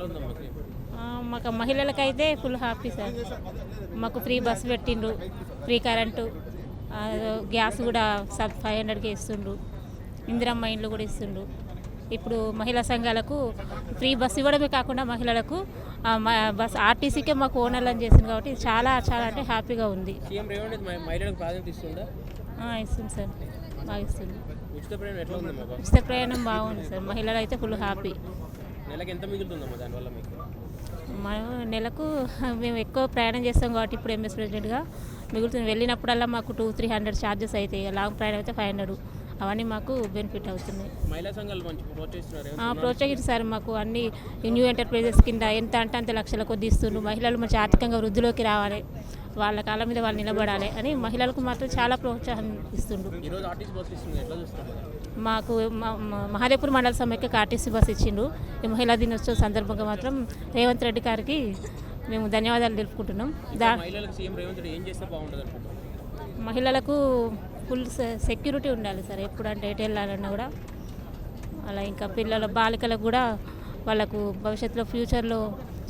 ఉందమ్మా స్కీమ్? మాకు మహిళలకైతే full happy sir. మాకు ఫ్రీ బస్సు పెట్టిండ్రు, ఫ్రీ కరెంటు, గ్యాస్ కూడా 500కే ఇస్తుండ్రు, ఇందిరమ్మ ఇండ్లు కూడా ఇస్తుండ్రు. ఇప్పుడు మహిళా సంఘాలకు ఫ్రీ బస్సు ఇవ్వడమే కాకుండా మహిళలకు బస్ ఆర్టీసీకే మాకు ఓనర్లను చేసింది కాబట్టి చాలా చాలా అంటే హ్యాపీగా ఉంది. సీఎం రేవంత్ రెడ్డి మహిళలకు ప్రాధాన్యత ఇస్తుందా? ఇస్తుంది సార్, బాగా ఇస్తుంది. ఉచిత ప్రయాణం ఎట్లా ఉందమ్మా? ఉచిత ప్రయాణం బాగుంది సార్. మహిళలు అయితే ఫుల్ హ్యాపీ. నెలకు ఎంత మిగులుతుందమ్మా దానివల్ల మీకు? మనం నెలకు మేము ఎక్కువ ప్రయాణం చేస్తాం కాబట్టి ఇప్పుడు ఎంఎస్ ప్రెసిడెంట్గా మిగులుతుంది. వెళ్ళినప్పుడల్లా మాకు 200-300 ఛార్జెస్ అవుతాయి. లాంగ్ ప్రయాణం అయితే 500. అవన్నీ మాకు బెనిఫిట్ అవుతున్నాయి. మహిళా సంఘాలు మంచి ప్రోత్సహిస్తారు. మాకు అన్ని న్యూ ఎంటర్ప్రైజెస్ కింద ఎంత అంటే అంత లక్షల కొద్ది ఇస్తుండ్రు. మహిళలు మంచి ఆర్థికంగా వృద్ధిలోకి రావాలి, వాళ్ళ కాళ్ళ మీద వాళ్ళు నిలబడాలి అని మహిళలకు మాత్రం చాలా ప్రోత్సాహం ఇస్తుండ్రు. మాకు మహాదేవ్పూర్ మండల సమైక్యకు ఆర్టీసీ బస్ ఇచ్చిండ్రు. ఈ మహిళా దినోత్సవం సందర్భంగా మాత్రం రేవంత్ రెడ్డి గారికి మేము ధన్యవాదాలు తెలుపుకుంటున్నాం. మహిళలకు ఫుల్ సెక్యూరిటీ ఉండాలి సార్. ఎప్పుడంటే ఎటు వెళ్ళాలన్నా కూడా అలా. ఇంకా బాలికలకు కూడా వాళ్ళకు భవిష్యత్తులో ఫ్యూచర్లో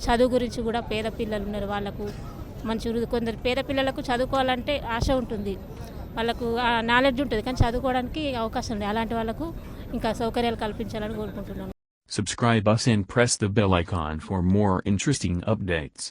చదువు గురించి కూడా పేద పిల్లలు ఉన్నారు, వాళ్ళకు మంచి కొందరు పేద పిల్లలకు చదువుకోవాలంటే ఆశ ఉంటుంది, వాళ్ళకు నాలెడ్జ్ ఉంటుంది, కానీ చదువుకోవడానికి అవకాశం ఉంది. అలాంటి వాళ్ళకు ఇంకా సౌకర్యాలు కల్పించాలని కోరుకుంటున్నాను. Subscribe us and press the bell icon for more interesting updates.